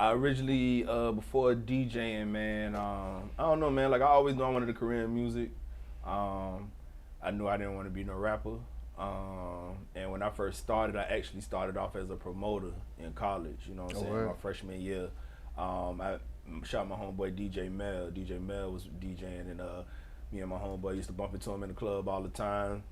I originally, before DJing, man, I don't know, man. Like I always knew I wanted a career in music. I knew I didn't want to be no rapper. And when I first started, I actually started off as a promoter in college. You know what I'm saying? Word. My freshman year, I shot my homeboy DJ Mel. DJ Mel was DJing, and me and my homeboy used to bump into him in the club all the time.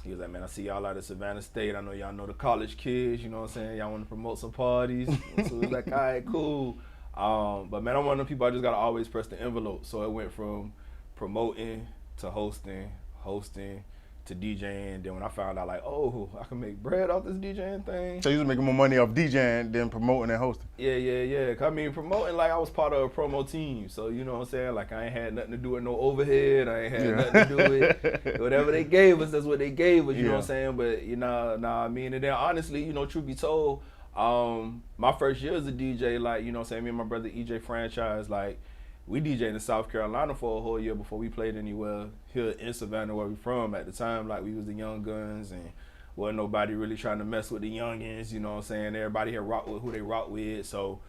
He was like, man, I see y'all out at Savannah State. I know y'all know the college kids, you know what I'm saying? Y'all want to promote some parties. So we was like, all right, cool. But man, I'm one of them people, I just got to always press the envelope. So it went from promoting to hosting to DJing. Then when I found out, like, oh, I can make bread off this DJing thing. So you was making more money off DJing than promoting and hosting? Yeah. I mean, promoting, like, I was part of a promo team. So, you know what I'm saying? Like, I ain't had nothing to do with no overhead. I ain't had nothing to do with whatever they gave us. That's what they gave us, you know what I'm saying? But, you know, I mean, and then honestly, you know, truth be told, my first year as a DJ, like, you know what I'm saying? Me and my brother EJ Franchise, like, we DJed in South Carolina for a whole year before we played anywhere here in Savannah, where we from. At the time, like, we was the young guns, and wasn't nobody really trying to mess with the youngins, you know what I'm saying? Everybody here rock with who they rock with. So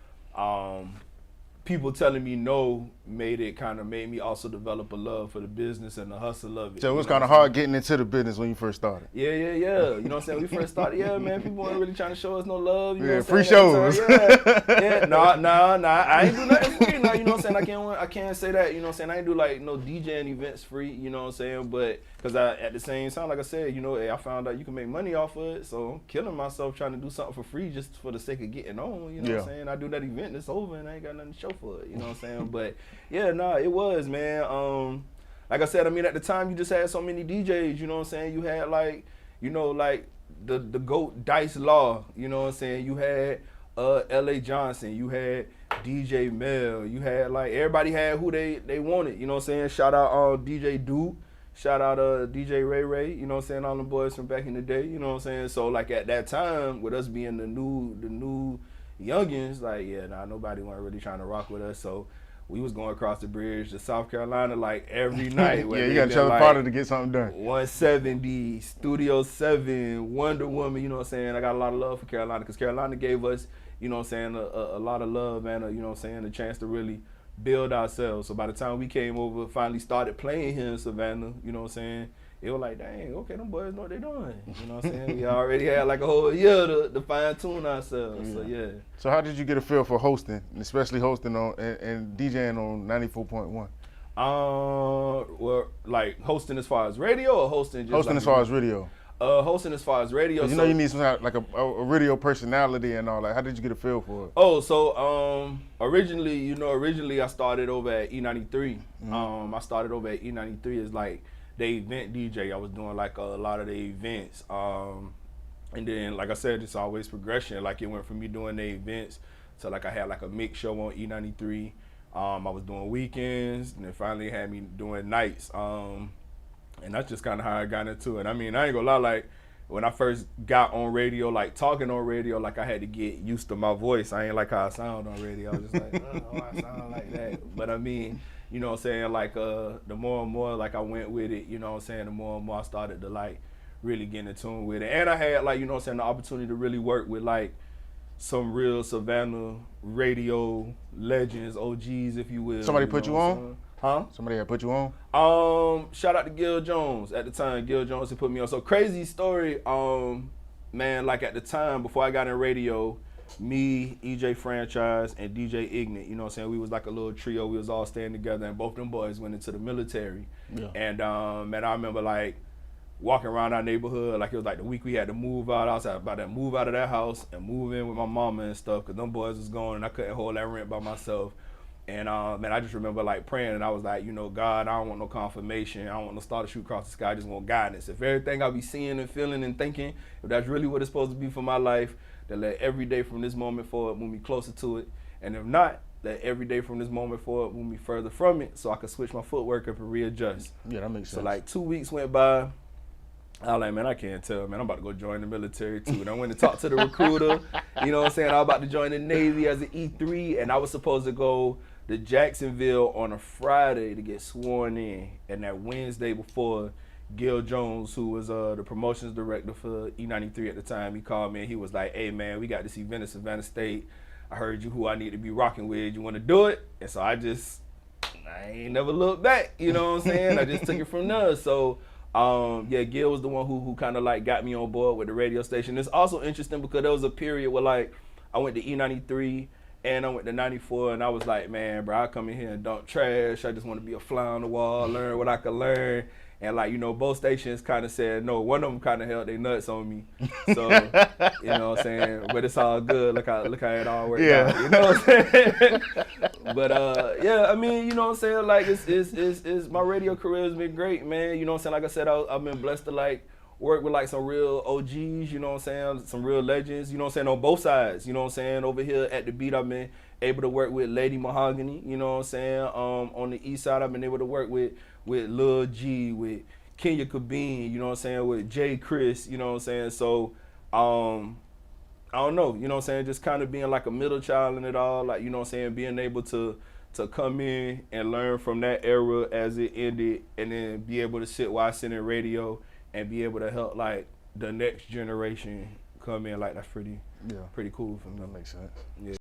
people telling me no made me also develop a love for the business and the hustle of it. So it was kind of hard getting into the business when you first started. Yeah. You know what I'm saying? We first started, man, people weren't really trying to show us no love. You know what I'm free saying? shows. Nah, I ain't do nothing free. Now, you know what I'm saying? I can't say that, you know what I'm saying? I ain't do like no DJing events free, you know what I'm saying? But because at the same time, like I said, you know, I found out you can make money off of it. So I'm killing myself trying to do something for free just for the sake of getting on, you know what I'm saying? I do that event, it's over, and I ain't got nothing to show for it, you know what I'm saying? But yeah, it was, man. Like I said, I mean, at the time you just had so many DJs, you know what I'm saying? You had like, you know, like the GOAT Dice Law, you know what I'm saying? You had LA Johnson, you had DJ Mel, you had like, everybody had who they wanted, you know what I'm saying? Shout out DJ Duke, shout out DJ Ray, you know what I'm saying? All them boys from back in the day, you know what I'm saying? So like at that time, with us being the new youngins, like, nobody wasn't really trying to rock with us. So we was going across the bridge to South Carolina like every night. Yeah, you got to tell the father to get something done. 170, Studio 7, Wonder Woman, you know what I'm saying? I got a lot of love for Carolina because Carolina gave us, you know what I'm saying, a lot of love and, you know what I'm saying, a chance to really build ourselves. So by the time we came over, finally started playing here in Savannah, you know what I'm saying, it was like, dang, okay, them boys know what they doing. You know what I'm saying? We already had like a whole year to fine tune ourselves. So yeah. So how did you get a feel for hosting, especially hosting on and DJing on 94.1? Well, like hosting as far as radio or hosting just hosting like as far as radio? Hosting as far as radio. You know you need some like a radio personality and all that. How did you get a feel for it? Oh, so originally I started over at E93. I started over at E93 as like the event DJ. I was doing like a lot of the events. And then, like I said, it's always progression. Like it went from me doing the events to like I had like a mix show on E93. I was doing weekends, and then finally had me doing nights. And that's just kind of how I got into it. I mean, I ain't gonna lie, like when I first got on radio, like talking on radio, like I had to get used to my voice. I ain't like how I sound on radio. I was just like, oh, I sound like that. But I mean, you know what I'm saying, like the more and more like I went with it, you know what I'm saying, the more and more I started to like really get in tune with it. And I had like, you know what I'm saying, the opportunity to really work with like some real Savannah radio legends, OGs, if you will. Somebody put you on? Huh? Somebody had put you on? Shout out to Gil Jones. At the time, Gil Jones had put me on. So crazy story, man, like at the time, before I got in radio, me, EJ Franchise, and DJ Ignat, you know what I'm saying, we was like a little trio. We was all staying together, and both them boys went into the military. Yeah. And man, I remember like walking around our neighborhood, like it was like the week we had to move out. I was about to move out of that house and move in with my mama and stuff, because them boys was gone and I couldn't hold that rent by myself. And man, I just remember like praying, and I was like, you know, God, I don't want no confirmation. I don't want no star to shoot across the sky. I just want guidance. If everything I be seeing and feeling and thinking, if that's really what it's supposed to be for my life, then let every day from this moment forward move me closer to it. And if not, let every day from this moment forward move me further from it, so I could switch my footwork up and readjust. Yeah, that makes sense. So like 2 weeks went by. I was like, man, I can't tell, man. I'm about to go join the military too. And I went to talk to the recruiter. You know what I'm saying? I was about to join the Navy as an E3, and I was supposed to go to Jacksonville on a Friday to get sworn in. And that Wednesday before, Gil Jones, who was the promotions director for E93 at the time, he called me and he was like, hey man, we got this event at Savannah State. I heard you who I need to be rocking with. You want to do it? And so I ain't never looked back. You know what I'm saying? I just took it from there. So yeah, Gil was the one who kind of like got me on board with the radio station. It's also interesting because there was a period where like I went to E93 and I went to 94, and I was like, man, bro, I come in here and dump trash. I just want to be a fly on the wall, learn what I could learn. And like, you know, both stations kind of said no. One of them kind of held their nuts on me. So, you know what I'm saying? But it's all good. Look how it all worked out. You know what I'm saying? But yeah, I mean, you know what I'm saying? Like it's my radio career has been great, man. You know what I'm saying? Like I said, I've been blessed to like work with like some real OGs, you know what I'm saying? Some real legends, you know what I'm saying? On both sides, you know what I'm saying? Over here at the beat, I've been able to work with Lady Mahogany, you know what I'm saying? On the east side, I've been able to work with Lil G, with Kenya Kabine, you know what I'm saying? With Jay Chris, you know what I'm saying? So, I don't know, you know what I'm saying? Just kind of being like a middle child in it all, like, you know what I'm saying? Being able to come in and learn from that era as it ended, and then be able to sit while I sit in radio and be able to help like the next generation come in, like that's pretty cool for me. That makes sense. Yeah.